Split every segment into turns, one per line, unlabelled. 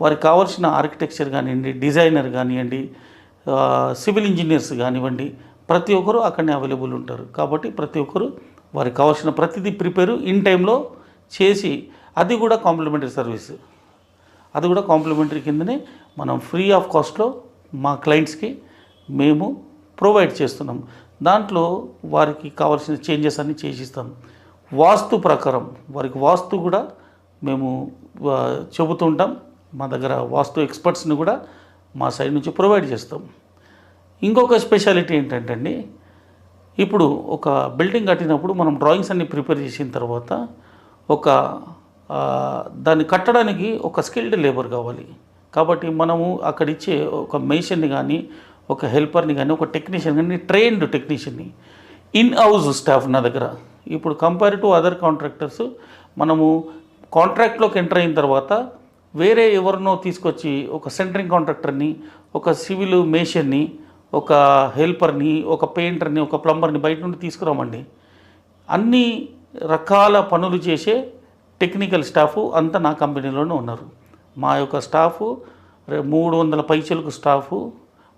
వారికి కావాల్సిన ఆర్కిటెక్చర్ కానివ్వండి, డిజైనర్ కానివ్వండి, సివిల్ ఇంజనీర్స్ కానివ్వండి, ప్రతి ఒక్కరు అక్కడనే అవైలబుల్ ఉంటారు. కాబట్టి ప్రతి ఒక్కరు వారికి కావాల్సిన ప్రతిదీ ప్రిపేరు ఇన్ టైంలో చేసి, అది కూడా కాంప్లిమెంటరీ సర్వీస్, అది కూడా కాంప్లిమెంటరీ కిందనే మనం ఫ్రీ ఆఫ్ కాస్ట్లో మా క్లయింట్స్కి మేము ప్రొవైడ్ చేస్తున్నాం. దాంట్లో వారికి కావాల్సిన చేంజెస్ అన్నీ చేసిస్తాం. వాస్తు ప్రకారం వారికి వాస్తు కూడా మేము చెబుతుంటాం. మా దగ్గర వాస్తు ఎక్స్పర్ట్స్ని కూడా మా సైడ్ నుంచి ప్రొవైడ్ చేస్తాం. ఇంకొక స్పెషాలిటీ ఏంటంటే అండి, ఇప్పుడు ఒక బిల్డింగ్ కట్టినప్పుడు మనం డ్రాయింగ్స్ అన్ని ప్రిపేర్ చేసిన తర్వాత దాన్ని కట్టడానికి ఒక స్కిల్డ్ లేబర్ కావాలి. కాబట్టి మనము అక్కడ ఇచ్చే ఒక మేషన్ని కానీ, ఒక హెల్పర్ని కానీ, ఒక టెక్నీషియన్ కానీ, ట్రైన్డ్ టెక్నీషియన్ని ఇన్ హౌస్ స్టాఫ్ నా దగ్గర. ఇప్పుడు కంపేర్ టు అదర్ కాంట్రాక్టర్స్, మనము కాంట్రాక్ట్లోకి ఎంటర్ అయిన తర్వాత వేరే ఎవరినో తీసుకొచ్చి ఒక సెంటరింగ్ కాంట్రాక్టర్ని, ఒక సివిల్ మేషన్ని, ఒక హెల్పర్ని, ఒక పెయింటర్ని, ఒక ప్లంబర్ని బయట నుండి తీసుకురామండి. అన్ని రకాల పనులు చేసే టెక్నికల్ స్టాఫ్ అంతా నా కంపెనీలోనే ఉన్నారు. మా యొక్క స్టాఫ్ 300 పైచలకు స్టాఫు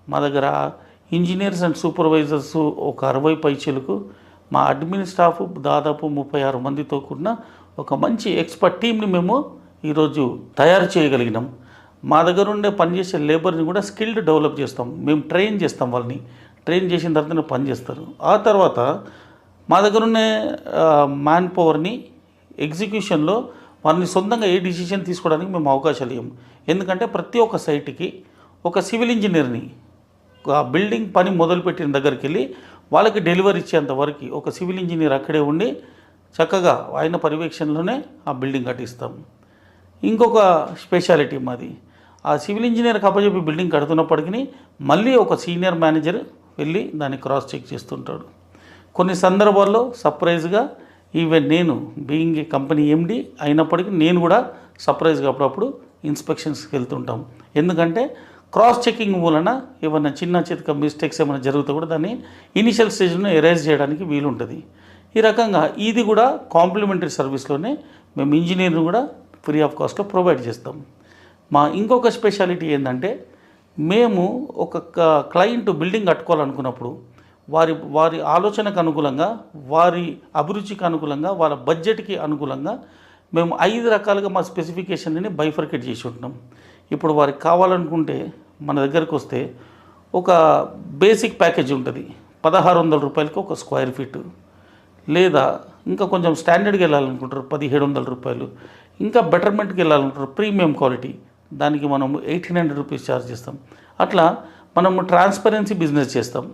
మా దగ్గర. ఇంజనీర్స్ అండ్ సూపర్వైజర్స్ ఒక 60 పైచలకు. మా అడ్మిన్ స్టాఫ్ దాదాపు 36 మందితో కూడిన ఒక మంచి ఎక్స్పర్ట్ టీంని మేము ఈరోజు తయారు చేయగలిగినాం. మా దగ్గర ఉండే పనిచేసే లేబర్ని కూడా స్కిల్డ్ డెవలప్ చేస్తాం. మేము ట్రైన్ చేస్తాం. వాళ్ళని ట్రైన్ చేసిన తర్వాత పని చేస్తారు. ఆ తర్వాత మా దగ్గర ఉన్న మ్యాన్ పవర్ని ఎగ్జిక్యూషన్లో వారిని సొంతంగా ఏ డిసిషన్ తీసుకోవడానికి మేము అవకాశాలు ఇవ్వము. ఎందుకంటే ప్రతి ఒక్క సైట్కి ఒక సివిల్ ఇంజనీర్ని ఆ బిల్డింగ్ పని మొదలుపెట్టిన దగ్గరికి వెళ్ళి వాళ్ళకి డెలివరీ ఇచ్చేంత వరకు ఒక సివిల్ ఇంజనీర్ అక్కడే ఉండి చక్కగా ఆయన పర్యవేక్షణలోనే ఆ బిల్డింగ్ కట్టిస్తాం. ఇంకొక స్పెషాలిటీ మాది, ఆ సివిల్ ఇంజనీర్కి అప్పచెప్పి బిల్డింగ్ కడుతున్నప్పటికీ మళ్ళీ ఒక సీనియర్ మేనేజర్ వెళ్ళి దాన్ని క్రాస్ చెక్ చేస్తుంటాడు. కొన్ని సందర్భాల్లో సర్ప్రైజ్గా ఈవెన్ నేను బీయింగ్ ఏ కంపెనీ ఎండి అయినప్పటికీ నేను కూడా సర్ప్రైజ్గా అప్పుడప్పుడు ఇన్స్పెక్షన్స్కి వెళ్తుంటాం. ఎందుకంటే క్రాస్ చెకింగ్ వలన ఏమైనా చిన్న చితక మిస్టేక్స్ ఏమైనా జరుగుతూ కూడా దాన్ని ఇనిషియల్ స్టేజ్లో ఎరేజ్ చేయడానికి వీలుంటుంది. ఈ రకంగా ఇది కూడా కాంప్లిమెంటరీ సర్వీస్లోనే మేము ఇంజనీర్ని కూడా ఫ్రీ ఆఫ్ కాస్ట్లో ప్రొవైడ్ చేస్తాం. మా ఇంకొక స్పెషాలిటీ ఏంటంటే, మేము ఒక క్లయింట్ బిల్డింగ్ కట్టుకోవాలనుకున్నప్పుడు వారి ఆలోచనకు అనుకూలంగా, వారి అభిరుచికి అనుకూలంగా, వాళ్ళ బడ్జెట్కి అనుకూలంగా మేము 5 రకాలుగా మా స్పెసిఫికేషన్ని బైఫర్కేట్ చేసి ఉంటున్నాం. ఇప్పుడు వారికి కావాలనుకుంటే మన దగ్గరకు వస్తే ఒక బేసిక్ ప్యాకేజ్ ఉంటుంది. 1600 రూపాయలకి ఒక స్క్వేర్ ఫీటు, లేదా ఇంకా కొంచెం స్టాండర్డ్కి వెళ్ళాలనుకుంటారు 1700 రూపాయలు, ఇంకా బెటర్మెంట్కి వెళ్ళాలనుకుంటారు ప్రీమియం క్వాలిటీ, దానికి మనము 1800 రూపీస్ ఛార్జ్ చేస్తాం. అట్లా మనము ట్రాన్స్పరెన్సీ బిజినెస్ చేస్తాం.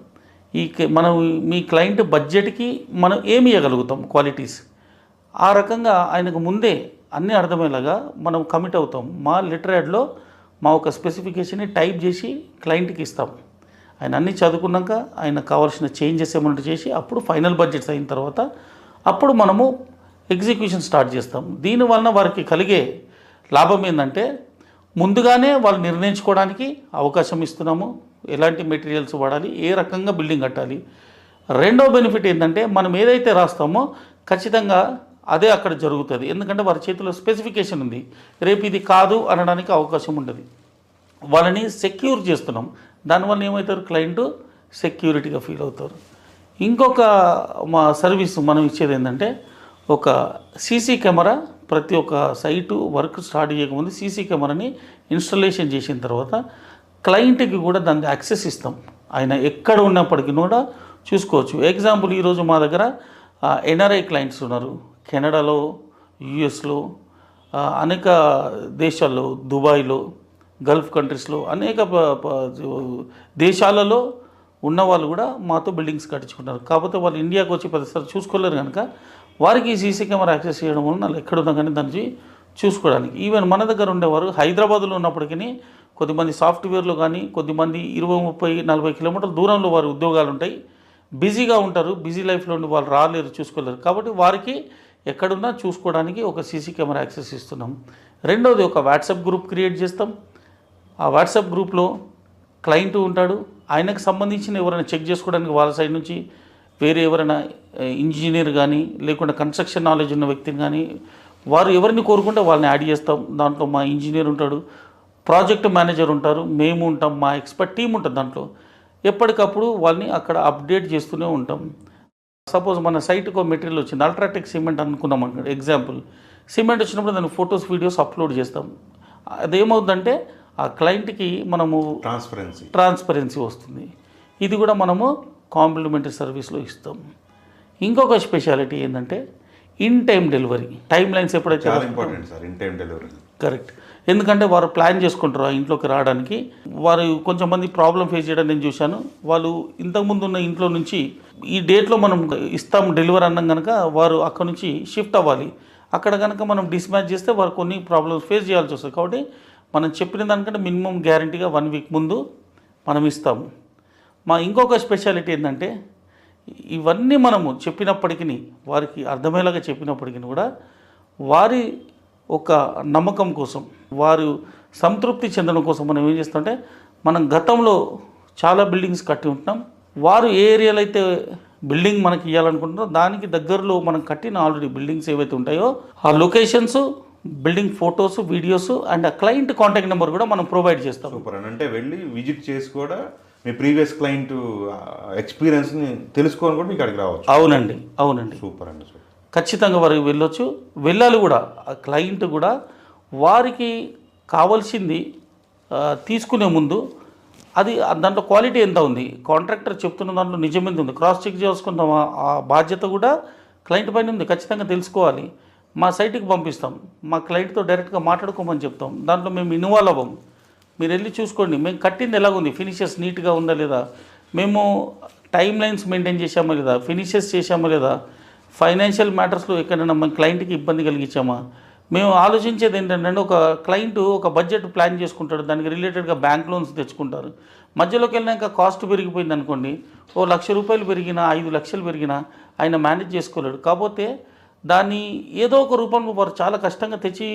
మనం మీ క్లయింట్ బడ్జెట్కి మనం ఏమి ఇవ్వగలుగుతాం క్వాలిటీస్, ఆ రకంగా ఆయనకు ముందే అన్నీ అర్థమయ్యేలాగా మనం కమిట్ అవుతాం. మా లెటర్ యాడ్లో మా ఒక స్పెసిఫికేషన్ని టైప్ చేసి క్లయింట్కి ఇస్తాం. ఆయన అన్నీ చదువుకున్నాక ఆయన కావాల్సిన చేంజెస్ ఏమైనా చేసి అప్పుడు ఫైనల్ బడ్జెట్స్ అయిన తర్వాత అప్పుడు మనము ఎగ్జిక్యూషన్ స్టార్ట్ చేస్తాం. దీనివలన వారికి కలిగే లాభం ఏంటంటే, ముందుగానే వాళ్ళు నిర్ణయించుకోవడానికి అవకాశం ఇస్తున్నాము. ఎలాంటి మెటీరియల్స్ వాడాలి, ఏ రకంగా బిల్డింగ్ కట్టాలి. రెండో బెనిఫిట్ ఏంటంటే, మనం ఏదైతే రాస్తామో ఖచ్చితంగా అదే అక్కడ జరుగుతుంది. ఎందుకంటే వారి చేతిలో స్పెసిఫికేషన్ ఉంది. రేపు ఇది కాదు అనడానికి అవకాశం ఉండదు. వాళ్ళని సెక్యూర్ చేస్తున్నాం. దానివల్ల ఏమవుతారు, క్లయింట్ సెక్యూరిటీగా ఫీల్ అవుతారు. ఇంకొక మా సర్వీస్ మనం ఇచ్చేది ఏంటంటే, ఒక సీసీ కెమెరా ప్రతి ఒక్క సైటు వర్క్ స్టార్ట్ చేయకముందు సీసీ కెమెరాని ఇన్స్టాలేషన్ చేసిన తర్వాత క్లయింట్కి కూడా దానికి యాక్సెస్ ఇస్తాం. ఆయన ఎక్కడ ఉన్నప్పటికీ కూడా చూసుకోవచ్చు. ఎగ్జాంపుల్, ఈరోజు మా దగ్గర ఎన్ఆర్ఐ క్లయింట్స్ ఉన్నారు. కెనడాలో, యుఎస్లో, అనేక దేశాల్లో, దుబాయ్లో, గల్ఫ్ కంట్రీస్లో, అనేక దేశాలలో ఉన్నవాళ్ళు కూడా మాతో బిల్డింగ్స్ కట్టించుకుంటారు. కాకపోతే వాళ్ళు ఇండియాకి వచ్చి 10 సార్లు చూసుకోలేరు కనుక వారికి సీసీ కెమెరా యాక్సెస్ చేయడం వల్ల వాళ్ళు ఎక్కడున్నా కానీ దాన్ని చూసుకోవడానికి. ఈవెన్ మన దగ్గర ఉండేవారు హైదరాబాద్లో ఉన్నప్పటికీ కొద్దిమంది సాఫ్ట్వేర్లో కానీ, కొద్దిమంది 20, 30, 40 కిలోమీటర్ల దూరంలో వారి ఉద్యోగాలు ఉంటాయి, బిజీగా ఉంటారు. బిజీ లైఫ్లో ఉండి వాళ్ళు రాలేరు, చూసుకోలేరు. కాబట్టి వారికి ఎక్కడున్నా చూసుకోవడానికి ఒక సీసీ కెమెరా యాక్సెస్ ఇస్తున్నాం. రెండవది, ఒక వాట్సాప్ గ్రూప్ క్రియేట్ చేస్తాం. ఆ వాట్సాప్ గ్రూప్లో క్లయింట్ ఉంటాడు. ఆయనకు సంబంధించిన ఎవరైనా చెక్ చేసుకోవడానికి వాళ్ళ సైడ్ నుంచి వేరే ఎవరైనా ఇంజనీర్ కానీ, లేకుండా కన్స్ట్రక్షన్ నాలెడ్జ్ ఉన్న వ్యక్తిని కానీ, వారు ఎవరిని కోరుకుంటే వాళ్ళని యాడ్ చేస్తాం. దాంట్లో మా ఇంజనీర్ ఉంటాడు, ప్రాజెక్ట్ మేనేజర్ ఉంటారు, మేము ఉంటాం, మా ఎక్స్పర్ట్ టీం ఉంటుంది దాంట్లో. ఎప్పటికప్పుడు వాళ్ళని అక్కడ అప్డేట్ చేస్తూనే ఉంటాం. సపోజ్ మన సైట్కి మెటీరియల్ వచ్చింది, అల్ట్రాటెక్ సిమెంట్ అనుకున్నాం అనుకోండి, ఎగ్జాంపుల్. సిమెంట్ వచ్చినప్పుడు దాన్ని ఫొటోస్ వీడియోస్ అప్లోడ్ చేస్తాం. అదేమవుతుందంటే ఆ క్లయింట్కి మనము ట్రాన్స్పరెన్సీ వస్తుంది. ఇది కూడా మనము కాంప్లిమెంటరీ సర్వీస్లో ఇస్తాం. ఇంకొక స్పెషాలిటీ ఏంటంటే in time delivery. Time lines ఎప్పుడైతే
చాలా important sir, in time delivery.
Correct. ఎందుకంటే వారు ప్లాన్ చేసుకుంటారు ఆ ఇంట్లోకి రావడానికి. వారు కొంచెం మంది ప్రాబ్లం ఫేస్ చేయడం నేను చూశాను. వాళ్ళు ఇంతకుముందు ఉన్న ఇంట్లో నుంచి ఈ డేట్లో మనం ఇస్తాం డెలివరీ అన్నాం కనుక వారు అక్కడ నుంచి షిఫ్ట్ అవ్వాలి. అక్కడ కనుక మనం డిస్మ్యాచ్ చేస్తే వారు కొన్ని ప్రాబ్లమ్స్ ఫేస్ చేయాల్సి వస్తుంది. కాబట్టి మనం చెప్పిన దానికంటే మినిమం గ్యారంటీగా 1 వీక్ ముందు మనం ఇస్తాము. మా ఇంకొక స్పెషాలిటీ ఏంటంటే ఇవన్నీ మనము చెప్పినప్పటికీ, వారికి అర్థమయ్యేలాగా చెప్పినప్పటికీ కూడా వారి ఒక నమ్మకం కోసం, వారు సంతృప్తి చెందడం కోసం మనం ఏం చేస్తామంటే, మనం గతంలో చాలా బిల్డింగ్స్ కట్టి ఉంటున్నాం. వారు ఏ ఏరియాలో అయితే బిల్డింగ్ మనకి ఇవ్వాలనుకుంటున్నారో దానికి దగ్గరలో మనం కట్టిన ఆల్రెడీ బిల్డింగ్స్ ఏవైతే ఉంటాయో ఆ locations, building photos, videos and ఆ క్లయింట్ కాంటాక్ట్ నెంబర్ కూడా మనం ప్రొవైడ్ చేస్తాం.
సూపర్ అని. అంటే వెళ్ళి విజిట్ చేసి కూడా మీ ప్రీవియస్ క్లయింట్ ఎక్స్పీరియన్స్ని తెలుసుకొని కూడా మీకు అక్కడికి రావచ్చు.
అవునండి, అవునండి.
సూపర్ అండి.
ఖచ్చితంగా వారికి వెళ్ళొచ్చు, వెళ్ళాలి కూడా. ఆ క్లయింట్ కూడా వారికి కావాల్సింది తీసుకునే ముందు అది దాంట్లో క్వాలిటీ ఎంత ఉంది, కాంట్రాక్టర్ చెప్తున్న దాంట్లో నిజం ఎంత ఉంది, క్రాస్ చెక్ చేసుకుంటాం. ఆ బాధ్యత కూడా క్లయింట్ పైన ఉంది, ఖచ్చితంగా తెలుసుకోవాలి. మా సైట్కి పంపిస్తాం, మా క్లయింట్తో డైరెక్ట్గా మాట్లాడుకోమని చెప్తాం. దాంట్లో మేము ఇన్వాల్వ్ అవ్వం. మీరు వెళ్ళి చూసుకోండి మేము కట్టింది ఎలాగుంది, ఫినిషెస్ నీట్గా ఉందా లేదా, మేము టైం లైన్స్ మెయింటైన్ చేసామా లేదా, ఫినిషెస్ చేసామా లేదా, ఫైనాన్షియల్ మ్యాటర్స్లో ఎక్కడైనా మన క్లయింట్కి ఇబ్బంది కలిగించామా. మేము ఆలోచించేది ఏంటంటే, ఒక క్లయింట్ ఒక బడ్జెట్ ప్లాన్ చేసుకుంటాడు, దానికి రిలేటెడ్గా బ్యాంక్ లోన్స్ తెచ్చుకుంటారు. మధ్యలోకి వెళ్ళినాక కాస్ట్ పెరిగిపోయింది అనుకోండి, ఓ ₹1,00,000 పెరిగినా 5 లక్షలు పెరిగినా ఆయన మేనేజ్ చేసుకోలేడు. కాకపోతే దాన్ని ఏదో ఒక రూపంలో వారు చాలా కష్టంగా తెచ్చి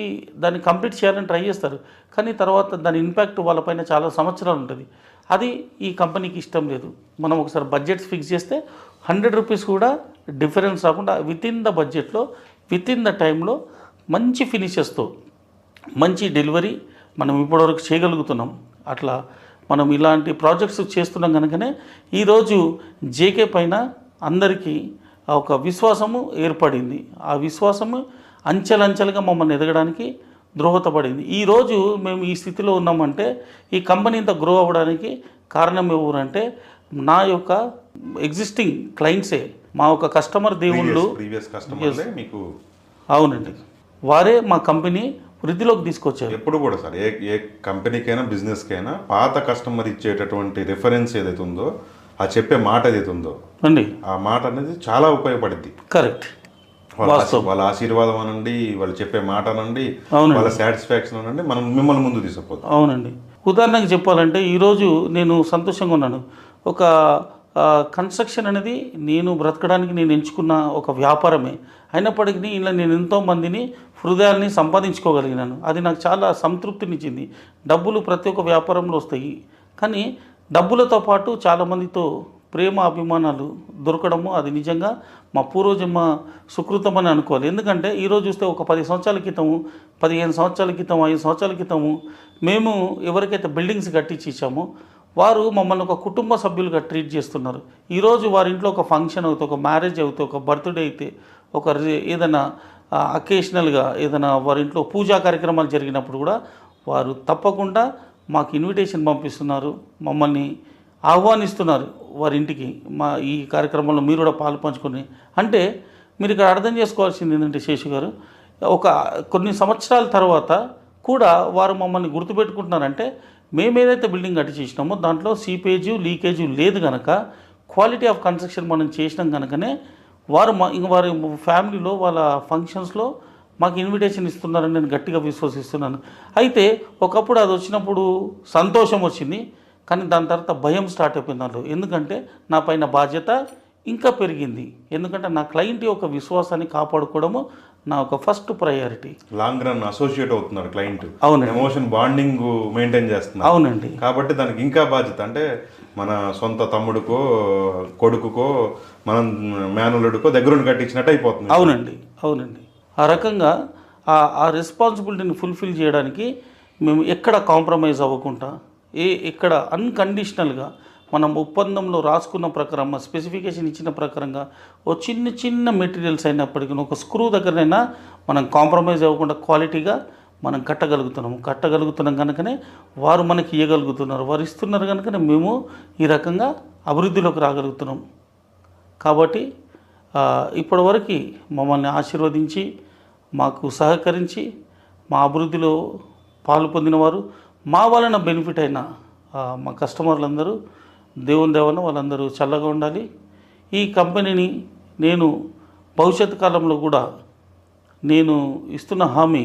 దాన్ని కంప్లీట్ చేయాలని ట్రై చేస్తారు. కానీ తర్వాత దాని ఇంపాక్ట్ వాళ్ళపైన చాలా సంవత్సరాలు ఉంటుంది. అది ఈ కంపెనీకి ఇష్టం లేదు. మనం ఒకసారి బడ్జెట్స్ ఫిక్స్ చేస్తే ₹100 కూడా డిఫరెన్స్ రాకుండా వితిన్ ద బడ్జెట్లో, వితిన్ ద టైంలో మంచి ఫినిషెస్తో మంచి డెలివరీ మనం ఇప్పటివరకు చేయగలుగుతున్నాం. అట్లా మనం ఇలాంటి ప్రాజెక్ట్స్ చేస్తున్నాం కనుకనే ఈరోజు జేకే పైన అందరికీ ఒక విశ్వాసము ఏర్పడింది. ఆ విశ్వాసము అంచెలంచెలుగా మమ్మల్ని ఎదగడానికి దోహదపడింది. ఈరోజు మేము ఈ స్థితిలో ఉన్నామంటే ఈ కంపెనీ ఇంత గ్రో అవ్వడానికి కారణం ఎవరంటే నా యొక్క ఎగ్జిస్టింగ్ క్లయింట్సే, మా ఒక కస్టమర్ దేవుళ్ళు. అవునండి, వారే మా కంపెనీ వృద్ధిలోకి తీసుకొచ్చారు.
ఎప్పుడు కూడా సార్ ఏ కంపెనీకైనా బిజినెస్కైనా పాత కస్టమర్ ఇచ్చేటటువంటి రిఫరెన్స్ ఏదైతే ఉందో, ఆ చెప్పే మాట ఏదైతే ఉందో
అండి,
ఆ మాట అనేది చాలా ఉపయోగపడుద్ది.
కరెక్ట్.
వాళ్ళ ఆశీర్వాదం అనండి, వాళ్ళు చెప్పే మాట అనండి, వాళ్ళ సాటిస్ఫాక్షన్ అనండి, మనం మిమ్మల్ని ముందు తీసుకుపోతాం.
అవునండి. ఉదాహరణకు చెప్పాలంటే ఈరోజు నేను సంతోషంగా ఉన్నాను. ఒక కన్స్ట్రక్షన్ అనేది నేను బ్రతకడానికి నేను ఎంచుకున్న ఒక వ్యాపారమే అయినప్పటికీ ఇలా నేను ఎంతోమందిని హృదయాల్ని సంపాదించుకోగలిగినాను. అది నాకు చాలా సంతృప్తినిచ్చింది. డబ్బులు ప్రతి ఒక్క వ్యాపారంలో వస్తాయి, కానీ డబ్బులతో పాటు చాలామందితో ప్రేమ అభిమానాలు దొరకడము అది నిజంగా మా పూర్వజన్మ సుకృతం అని అనుకోవాలి. ఎందుకంటే ఈరోజు చూస్తే ఒక 10 సంవత్సరాల క్రితము, 15 సంవత్సరాల క్రితం, 5 సంవత్సరాల క్రితము మేము ఎవరికైతే బిల్డింగ్స్ కట్టించి ఇచ్చామో వారు మమ్మల్ని ఒక కుటుంబ సభ్యులుగా ట్రీట్ చేస్తున్నారు. ఈరోజు వారి ఇంట్లో ఒక ఫంక్షన్ అవుతే, ఒక మ్యారేజ్ అవుతే, ఒక బర్త్డే అయితే, ఒక ఏదైనా అకేషనల్గా ఏదైనా వారి ఇంట్లో పూజా కార్యక్రమాలు జరిగినప్పుడు కూడా వారు తప్పకుండా మాకు ఇన్విటేషన్ పంపిస్తున్నారు, మమ్మల్ని ఆహ్వానిస్తున్నారు వారి ఇంటికి. మా ఈ కార్యక్రమంలో మీరు కూడా పాలు పంచుకొని. అంటే మీరు ఇక్కడ అర్థం చేసుకోవాల్సింది ఏంటంటే శేషు గారు, ఒక కొన్ని సంవత్సరాల తర్వాత కూడా వారు మమ్మల్ని గుర్తుపెట్టుకుంటున్నారంటే మేము ఏదైతే బిల్డింగ్ కట్టి చేసినామో దాంట్లో సీపేజు లీకేజు లేదు కనుక, క్వాలిటీ ఆఫ్ కన్స్ట్రక్షన్ మనం చేసినాం కనుకనే వారు వారి ఫ్యామిలీలో వాళ్ళ ఫంక్షన్స్లో మాకు ఇన్విటేషన్ ఇస్తున్నారని నేను గట్టిగా విశ్వసిస్తున్నాను. అయితే ఒకప్పుడు అది వచ్చినప్పుడు సంతోషం వచ్చింది, కానీ దాని తర్వాత భయం స్టార్ట్ అయిపోయింది దాంట్లో. ఎందుకంటే నా పైన బాధ్యత ఇంకా పెరిగింది. ఎందుకంటే నా క్లయింట్ యొక్క విశ్వాసాన్ని కాపాడుకోవడము నా ఒక first priority.
Long run associate అవుతున్నాడు క్లయింట్.
అవునండి,
ఎమోషన్ బాండింగ్ మెయింటైన్ చేస్తున్నారు.
అవునండి.
కాబట్టి దానికి ఇంకా బాధ్యత. అంటే మన సొంత తమ్ముడికో కొడుకుకో మనం మేనలుడికో దగ్గరుండి కట్టించినట్టు అయిపోతుంది.
అవునండి, అవునండి. ఆ రకంగా ఆ రెస్పాన్సిబిలిటీని ఫుల్ఫిల్ చేయడానికి మేము ఎక్కడ కాంప్రమైజ్ అవ్వకుండా ఎక్కడ అన్కండిషనల్గా మనం ఒప్పందంలో రాసుకున్న ప్రకారం స్పెసిఫికేషన్ ఇచ్చిన ప్రకారంగా ఓ చిన్న చిన్న మెటీరియల్స్ అయినప్పటికీ ఒక స్క్రూ దగ్గరైనా మనం కాంప్రమైజ్ అవ్వకుండా క్వాలిటీగా మనం కట్టగలుగుతున్నాం కనుకనే వారు మనకి ఇవ్వగలుగుతున్నారు, వారు ఇస్తున్నారు కనుకనే మేము ఈ రకంగా అభివృద్ధిలోకి రాగలుగుతున్నాం. కాబట్టి ఇప్పటివరకు మమ్మల్ని ఆశీర్వదించి మాకు సహకరించి మా అభివృద్ధిలో పాలు పొందినవారు, మా వలన బెనిఫిట్ అయిన మా కస్టమర్లందరూ దేవుని దేవన వాళ్ళందరూ చల్లగా ఉండాలి. ఈ కంపెనీని నేను భవిష్యత్ కాలంలో కూడా నేను ఇస్తున్న హామీ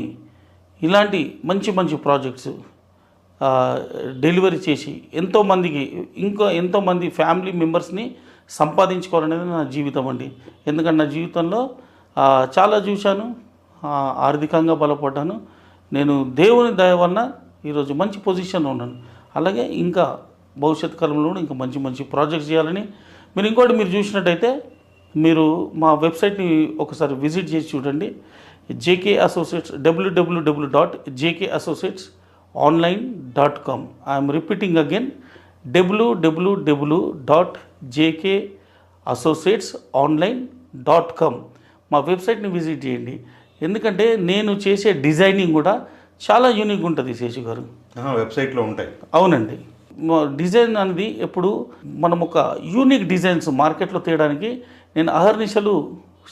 ఇలాంటి మంచి మంచి ప్రాజెక్ట్స్ డెలివరీ చేసి ఎంతోమంది ఫ్యామిలీ మెంబర్స్ని సంపాదించుకోవాలనేది నా జీవితం అండి. ఎందుకంటే నా జీవితంలో చాలా చూశాను, ఆర్థికంగా బలపడ్డాను. నేను దేవుని దయ వలన ఈరోజు మంచి పొజిషన్లో ఉన్నాను. అలాగే ఇంకా భవిష్యత్ కాలంలో కూడా ఇంకా మంచి మంచి ప్రాజెక్ట్స్ చేయాలని మీరు చూసినట్టయితే మీరు మా వెబ్సైట్ని ఒకసారి విజిట్ చేసి చూడండి. JK associates www.jkassociatesonline.com. I'm repeating again www.jkassociatesonline.com. మా వెబ్సైట్ని విజిట్ చేయండి. ఎందుకంటే నేను చేసే డిజైనింగ్ కూడా చాలా యూనిక్ ఉంటుంది శేషు గారు.
వెబ్సైట్లో ఉంటాయి.
అవునండి. డిజైన్ అనేది ఎప్పుడు మనం ఒక యూనిక్ డిజైన్స్ మార్కెట్లో తేయడానికి నేను అహర్నిశలు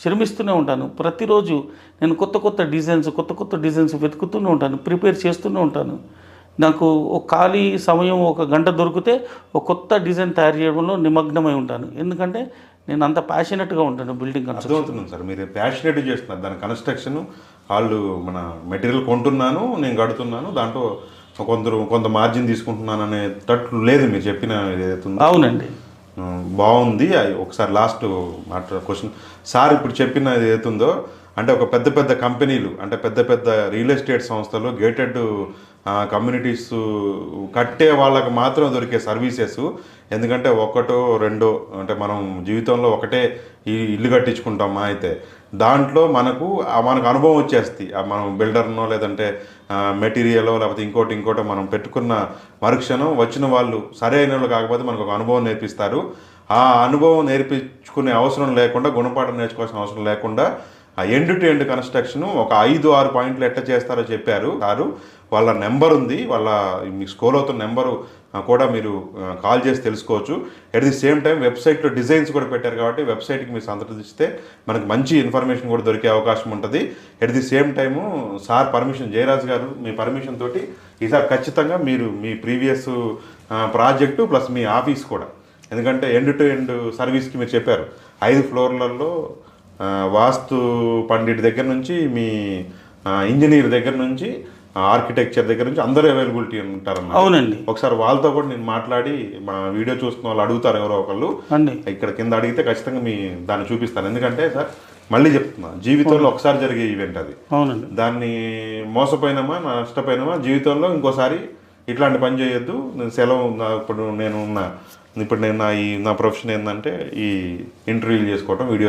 శ్రమిస్తూనే ఉంటాను. ప్రతిరోజు నేను కొత్త డిజైన్స్ వెతుకుతూనే ఉంటాను, ప్రిపేర్ చేస్తూనే ఉంటాను. నాకు ఒక ఖాళీ సమయం ఒక గంట దొరికితే ఒక కొత్త డిజైన్ తయారు చేయడంలో నిమగ్నమై ఉంటాను. ఎందుకంటే నేను అంత ప్యాషనెట్గా ఉంటాను బిల్డింగ్ కన్స్ట్రక్షన్.
అర్థమవుతుంది సార్, మీరు ప్యాషనెట్గా చేస్తున్నారు దాని కన్స్ట్రక్షన్. వాళ్ళు మన మెటీరియల్ కొంటున్నాను, నేను కడుతున్నాను, దాంట్లో కొంత మార్జిన్ తీసుకుంటున్నాను అనే తట్లు లేదు మీరు చెప్పిన ఏదైతుందో.
అవునండి,
బాగుంది. ఒకసారి లాస్ట్ క్వశ్చన్ సార్, ఇప్పుడు చెప్పిన ఏదైతుందో అంటే ఒక పెద్ద కంపెనీలు అంటే పెద్ద రియల్ ఎస్టేట్ సంస్థలు గేటెడ్ కమ్యూనిటీస్ కట్టే వాళ్ళకి మాత్రం దొరికే సర్వీసెస్. ఎందుకంటే ఒకటో రెండో అంటే మనం జీవితంలో ఒకటే ఈ ఇల్లు కట్టించుకుంటామా అయితే దాంట్లో మనకు అనుభవం వచ్చేస్తుంది. మనం బిల్డర్నో లేదంటే మెటీరియలో లేకపోతే ఇంకోటి మనం పెట్టుకున్న మరుక్షణం వచ్చిన వాళ్ళు సరైన వాళ్ళు కాకపోతే మనకు ఒక అనుభవం నేర్పిస్తారు. ఆ అనుభవం నేర్పించుకునే అవసరం లేకుండా, గుణపాఠం నేర్చుకోవాల్సిన అవసరం లేకుండా ఎండ్ టు ఎండ్ కన్స్ట్రక్షన్ ఒక 5-6 పాయింట్లు ఎట్లా చేస్తారో చెప్పారు సారు. వాళ్ళ నెంబర్ ఉంది, మీకు స్క్రోల్ అవుతున్న నెంబరు కూడా మీరు కాల్ చేసి తెలుసుకోవచ్చు. ఎట్ ది సేమ్ టైం వెబ్సైట్లో డిజైన్స్ కూడా పెట్టారు కాబట్టి వెబ్సైట్కి మీరు సందర్శిస్తే మనకు మంచి ఇన్ఫర్మేషన్ కూడా దొరికే అవకాశం ఉంటుంది. At the same time sir permission, Jayaraj గారు మీ పర్మిషన్ తోటి ఈసారి ఖచ్చితంగా మీరు మీ ప్రీవియస్ ప్రాజెక్టు ప్లస్ మీ ఆఫీస్ కూడా, ఎందుకంటే ఎండ్ టు ఎండ్ సర్వీస్కి మీరు చెప్పారు 5 ఫ్లోర్లలో వాస్తు పండిట్ దగ్గర నుంచి మీ ఇంజనీర్ దగ్గర నుంచి ఆర్కిటెక్చర్ దగ్గర నుంచి అందరూ అవైలబిలిటీ ఉంటారన్న.
అవునండి.
ఒకసారి వాళ్ళతో కూడా నేను మాట్లాడి మా వీడియో చూస్తున్న వాళ్ళు అడుగుతారు ఎవరో ఒకళ్ళు ఇక్కడ కింద అడిగితే ఖచ్చితంగా దాన్ని చూపిస్తాను. ఎందుకంటే సార్ మళ్ళీ చెప్తున్నా, జీవితంలో ఒకసారి జరిగే ఈవెంట్ అది.
అవునండి.
దాన్ని మోసపోయినామా నష్టపోయినామా జీవితంలో ఇంకోసారి ఇట్లాంటి పని చేయొద్దు. నేను సెలవు ఇప్పుడు నేను నా ప్రొఫెషన్ ఏంటంటే ఈ ఇంటర్వ్యూలు చేసుకోవటం, వీడియోస్